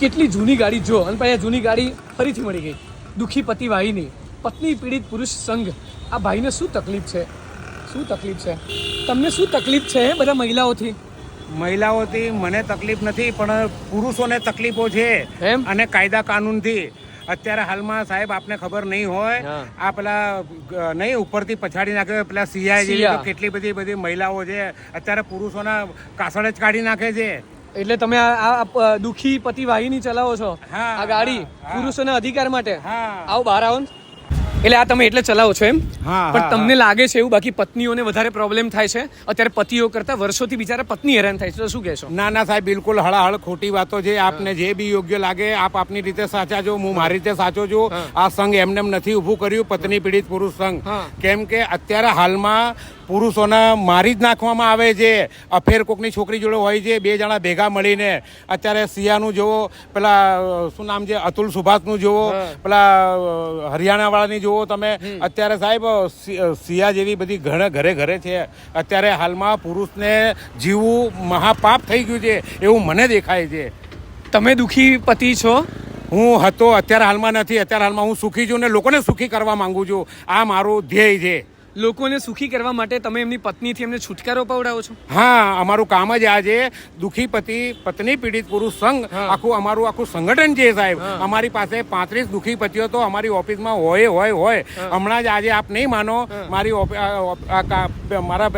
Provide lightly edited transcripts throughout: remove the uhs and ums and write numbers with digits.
કેટલી જૂની ગાડી જો, અને પછી આ જૂની ગાડી ફરીથી મળી ગઈ. દુઃખી પતિ વાહિની, પત્ની પીડિત પુરુષ સંઘ. આ ભાઈને શું તકલીફ છે? શું તકલીફ છે તમને? શું તકલીફ છે બધા મહિલાઓથી? મહિલાઓથી મને તકલીફ નથી, પણ પુરુષોને તકલીફો છે એમ? અને કાયદા કાનૂનથી. અત્યારે હાલમાં સાહેબ આપને ખબર નહીં હોય, આ પેલા નહીં ઉપરથી પછાડી નાખે પેલા સિયા જેવી તો કેટલી બધી મહિલાઓ છે અત્યારે પુરુષોના કાસળ જ કાઢી નાખે છે. એટલે તમે આ દુઃખી પતિ વાહિની ચલાવો છો આ ગાડી પુરુષોના અધિકાર માટે? આવો બહાર આવો. એટલે આ તમે એટલે ચલાવો છો એમ? પણ તમને લાગે છે એવું બાકી પત્નીઓને વધારે પ્રોબ્લેમ થાય છે અત્યારે પતિઓ કરતા? વર્ષોથી બિચારા પત્ની હેરાન થાય છે, તો શું કહેશો? ના ના સાહેબ, બિલકુલ હળાહળ ખોટી વાતો છે. આપને જે બી યોગ્ય લાગે આપ આપની રીતે સાચા છો, હું મારી રીતે સાચો છું. આ સંઘ એમને નથી ઊભું કર્યું, પત્ની પીડિત પુરુષ સંઘ. કેમ કે અત્યારે હાલમાં પુરુષોને મારી જ નાખવામાં આવે છે. અફેર કોકની છોકરી જોડે હોય છે, બે જણા ભેગા મળીને. અત્યારે સિયાનું જુઓ, પેલા શું નામ છે અતુલ સુભાષનું જુઓ, પેલા હરિયાણાવાળાની જુઓ તમે. અત્યારે સાહેબ સિયા જેવી બધી ઘરે ઘરે છે. અત્યારે હાલમાં પુરુષને જીવવું મહાપાપ થઈ ગયું છે એવું મને દેખાય છે. તમે દુઃખી પતિ છો? હું હતો, અત્યારે હાલમાં નથી. અત્યારે હાલમાં હું સુખી છું ને લોકોને સુખી કરવા માંગુ છું. આ મારું ધ્યેય છે. લોકોને સુખી કરવા માટે તમે એમની પત્નીથી એમને છુટકારો પાવડાવો છો? હા, અમારું કામ જ આ છે. દુઃખી પત્ની પીડિત પુરુષ સંઘ અમારું આખું સંગઠન છે સાહેબ. અમારી પાસે 35 દુઃખી પતિઓ તો અમારી ઓફિસમાં હોય. હમણાં જ આજે આપ નહીં માનો, મારા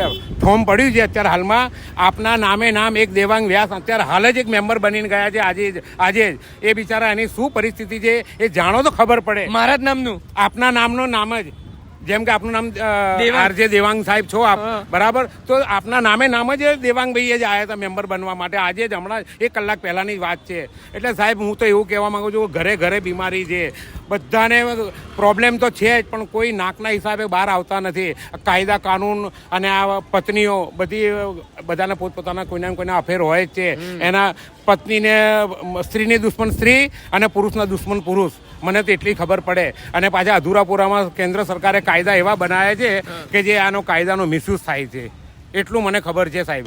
ફોર્મ પડ્યું છે અત્યારે હાલમાં. આપના નામ એક દેવાંગ વ્યાસ અત્યારે હાલ જ એક મેમ્બર બનીને ગયા છે આજે જ. એ બિચારા એની શું પરિસ્થિતિ છે એ જાણો તો ખબર પડે. મારા જ નામનું? આપના નામનું નામ જ. જેમ કે આપનું નામ આરજે દેવાંગ સાહેબ છો આપ, બરાબર? તો આપના નામ જ દેવાંગભાઈ જ આવ્યા હતા મેમ્બર બનવા માટે. આજે જ હમણાં 1 કલાક પહેલાની વાત છે. એટલે સાહેબ હું તો એવું કહેવા માંગુ છું, ઘરે બીમારી છે બધાને. પ્રોબ્લેમ તો છે જ, પણ કોઈ નાકના હિસાબે બહાર આવતા નથી. કાયદા કાનૂન અને આ પત્નીઓ બધાને પોતપોતાના કોઈને અફેર હોય જ છે. એના પત્નીને સ્ત્રીની દુશ્મન સ્ત્રી અને પુરુષના દુશ્મન પુરુષ. મને તો એટલી ખબર પડે. અને પાછા અધૂરાપુરામાં કેન્દ્ર સરકારે કાયદા એવા બનાવ્યા છે કે જે આનો કાયદાનો મિસયુઝ થાય છે. એટલું મને ખબર છે સાહેબ.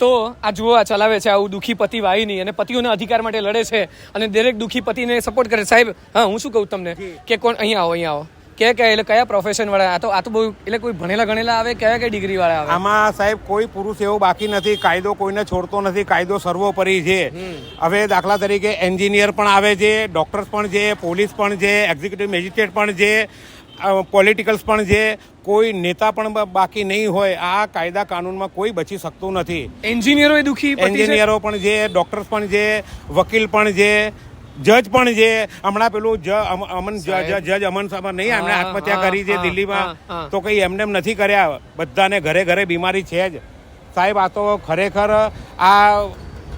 તો આ જુઓ, આ ચલાવે છે આવું દુઃખી પતિ વાહિની અને પતિઓના અધિકાર માટે લડે છે અને દરેક દુઃખી પતિને સપોર્ટ કરે. સાહેબ હું શું કહું તમને કે કોણ અહીંયા આવો કે એટલે કયા પ્રોફેશન વાળા? આ તો બહુ એટલે કોઈ ભણેલા ગણેલા આવે, કયા ડિગ્રી વાળા આવે? આમાં સાહેબ કોઈ પુરુષ એવો બાકી નથી. કાયદો કોઈને છોડતો નથી. કાયદો સર્વોપરી છે. હવે દાખલા તરીકે એન્જિનિયર પણ આવે છે, ડોક્ટર્સ પણ છે, પોલીસ પણ છે, એક્ઝિક્યુટિવ મેજિસ્ટ્રેટ પણ છે, પોલિટિકલ્સ પણ છે. કોઈ નેતા પણ બાકી નહીં હોય. આ કાયદા કાનૂનમાં કોઈ બચી શકતું નથી. એન્જિનિયરો એન્જિનિયરો પણ છે, ડોક્ટર્સ પણ છે, વકીલ પણ છે, જજ પણ છે. હમણાં પેલું જજ અમન સાહેબ નહીં, એમને આત્મહત્યા કરી છે દિલ્હીમાં. તો કઈ એમને નથી કર્યા. બધાને ઘરે બીમારી છે જ સાહેબ. આ તો ખરેખર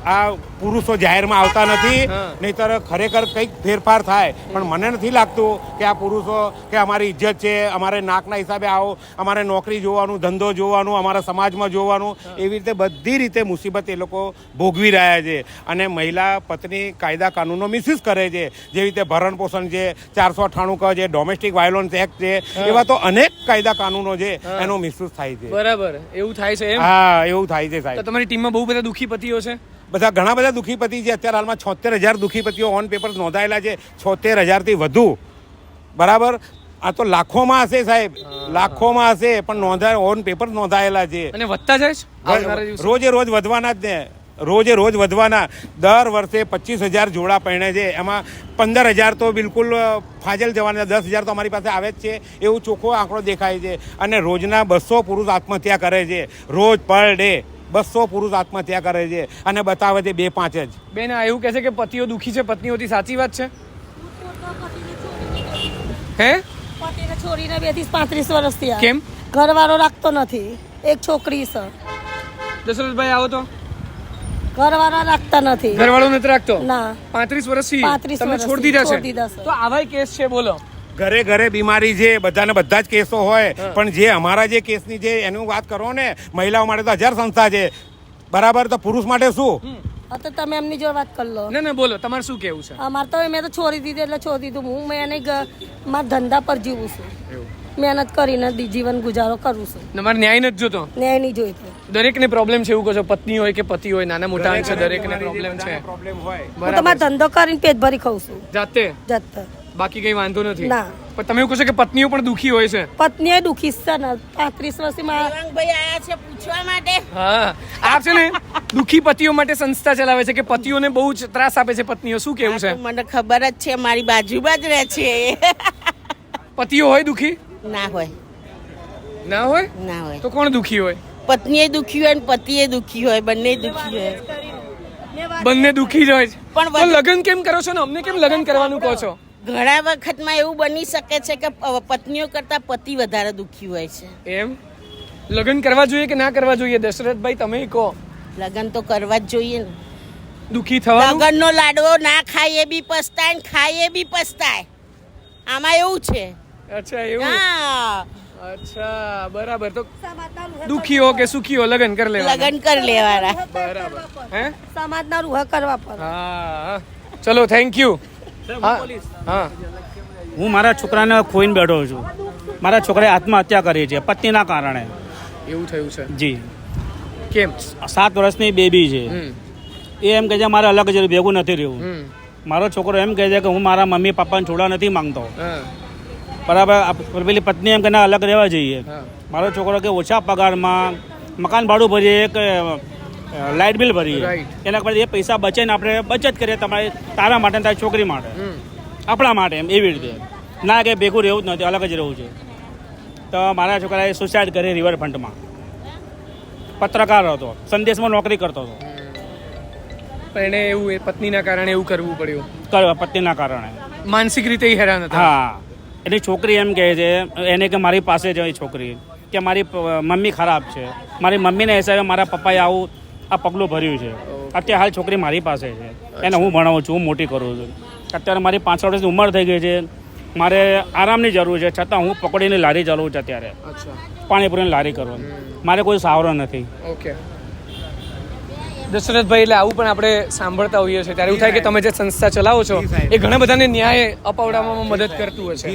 આ પુરુષો જાહેરમાં આવતા નથી, નહીતર ખરેખર કંઈક ફેરફાર થાય. પણ મને નથી લાગતું કે આ પુરુષો કે અમારી ઇજ્જત છે, અમારે નાકના હિસાબે આવો, અમારે નોકરી જોવાનું, ધંધો જોવાનું, અમારા સમાજમાં જોવાનું, એવી રીતે બધી રીતે મુસીબત એ લોકો ભોગવી રહ્યા છે. અને મહિલા પત્ની કાયદા કાનૂનનો મિસયુઝ કરે છે. જેવી રીતે ભરણ પોષણ છે, 498 ક છે, ડોમેસ્ટિક વાયોલન્સ એક્ટ છે, એવા તો અનેક કાયદા કાનૂનો છે, એનો મિસયુઝ થાય છે. બરાબર, એવું થાય છે એમ? હા, એવું થાય છે સાહેબ. તો તમારી ટીમમાં બહુ બધા દુઃખી પતિઓ છે? ઘણા બધા દુઃખીપતિ છે. અત્યારે હાલમાં 76,000 દુઃખીપતિઓ ઓન પેપર નોંધાયેલા છે. 76,000થી વધુ, બરાબર? આ તો લાખોમાં હશે સાહેબ, લાખોમાં હશે, પણ ઓન પેપર નોંધાયેલા છે. અને વધતા જાય રોજ વધવાના જ ને, રોજ વધવાના. દર વર્ષે 25,000 જોડા પરણે છે. એમાં 15,000 તો બિલકુલ ફાજલ જવાના, 10,000 તો અમારી પાસે આવે જ છે. એવું ચોખ્ખો આંકડો દેખાય છે. અને રોજના 200 પુરુષ આત્મહત્યા કરે છે. રોજ પર ડે 200 પુરુષ આત્મહત્યા કરે છે અને બતાવે છે 2-5 જ. બેન એવું કહે છે કે પતિઓ દુઃખી છે પત્નીઓથી, સાચી વાત છે? હે? પતિને છોડીને 35 વર્ષથી કેમ? ઘરવાળો રાખતો નથી. એક છોકરી છે. દશરથભાઈ આવો તો. ઘરવાળા રાખતા નથી. ઘરવાળો નથી રાખતો? ના. 35 વર્ષથી તમે છોડી દીધા છે? તો આવા કેસ છે, બોલો. ઘરે બીમારી છે. બધા જ કેસો હોય, પણ જે અમારા જે કેસની છે એનું વાત કરો ને. મહિલાઓ માટે તો 1000 સંસ્થા છે, બરાબર? તો પુરુષ માટે શું? તો તમે એમની જોડે વાત કરી લો. ના બોલો, તમારે શું કેવું છે? અમારે તો મેં તો છોડી દીધું એટલે છોડી દીધું. મેં એને મારા ધંધા પર જીવું છું. મહેનત કરીને જીવન ગુજારો કરું છું તમારે ન્યાય નથી જોતો ન્યાય નહીં જોઈતો દરેકને પ્રોબ્લેમ છે એવું કહો છો, પત્ની હોય કે પતિ હોય, નાના મોટા અંશે દરેકને પ્રોબ્લેમ છે. પ્રોબ્લેમ હોય હું તમારો ધંધો કરીને પેટ ભરી ખાઉં છું જાતે જતા બાકી કઈ વાંધો નથી. ના. પણ તમે એવું કહો છો કે પત્નીઓ પણ દુખી હોય છે. પત્ની દુખી છે ને 35 વર્ષથી મારા ભાઈ આયા છે પૂછવા માટે. હા આપ છે ને દુખી પતિઓ માટે સંસ્થા ચલાવે છે કે પતિઓને બહુ જ ત્રાસ આપે છે પત્નીઓ, શું કેવું છે? મને ખબર જ છે, મારી બાજુમાં જ રહે છે. પતિઓ હોય દુખી? ના હોય, ના હોય ના હોય. તો કોણ દુખી હોય? પત્નીએ દુખી હોય ને પતિએ દુખી હોય, બંને દુખી હોય. બંને દુખી જ હોય છે. પણ તો લગ્ન કેમ કરો છો ને અમને કેમ લગ્ન કરવાનું કહો છો? ઘણા વખતમાં એવું બની શકે છે કે પત્નીઓ કરતા પતિ વધારે દુખી હોય છે. એમ લગ્ન કરવા જોઈએ કે ના કરવા જોઈએ દશરથભાઈ, તમે કહો. લગ્ન તો કરવા જ જોઈએ ને. દુખી થવાનું લગ્નનો લાડવો ના ખાય એ બી પસ્તાય ને ખાય એ બી પસ્તાય. આમાં એવું છે. અચ્છા એવું? હા, અચ્છા બરાબર. તો દુખી હો કે સુખી હો લગ્ન કરી લેવા. લગ્ન કરી લેવાના. બરાબર. હે સમાજના રૂહ કરવા પડે. હા ચલો થેન્ક યુ. હા હું મારા છોકરાને ખોઈને બેઠો છું. મારા છોકરાએ આત્મહત્યા કરી છે પત્નીના કારણે. એવું થયું છે? જી. કેમ? 7 વર્ષની બેબી છે. એ એમ કહે છે મારે અલગ જ ભેગું નથી રહેવું. મારો છોકરો એમ કહે છે કે હું મારા મમ્મી પપ્પાને છોડવા નથી માંગતો. બરાબર. પેલી પત્ની એમ કે ના અલગ રહેવા જઈએ. મારો છોકરો કે ઓછા પગારમાં મકાન ભાડું ભરીએ કે લાઇટ બિલ ભરીએ, એના પછી એ પૈસા બચે ને આપણે બચત કરીએ તારા માટે તારી છોકરી માટે, આપણા માટે, એમ એવી રીતે. ના કે ભેગું રહેવું જ નથી, અલગ જ રહેવું છે. તો મારા છોકરાએ સુસાઇડ કરી રિવરફ્રન્ટમાં. પત્રકાર હતો, સંદેશમાં નોકરી કરતો હતો. પણ એને એવું પત્નીના કારણે એવું કરવું પડ્યું? પત્નીના કારણે માનસિક રીતે હેરાન હતા. હા. એની છોકરી એમ કહે છે એને કે મારી પાસે જ છોકરી કે મારી મમ્મી ખરાબ છે, મારી મમ્મીના હિસાબે મારા પપ્પાએ આવું આ પગલું ભર્યું છે. અત્યારે હાલ છોકરી મારી પાસે છે, એને હું ભણાવું છું, હું મોટી કરું છું. અત્યારે મારી 65 વર્ષની ઉંમર થઈ ગઈ છે, મારે આરામની જરૂર છે, છતાં હું પકડીને લારી ચલાવું છું. અત્યારે પાણીપુરીની લારી કરવાની મારે કોઈ સાવરો નથી. ઓકે દશરથભાઈ, એટલે આવું પણ આપણે સાંભળતા હોઈએ છીએ ત્યારે એવું થાય કે તમે જે સંસ્થા ચલાવો છો એ ઘણા બધાને ન્યાય અપાવડાવવામાં મદદ કરતું હશે.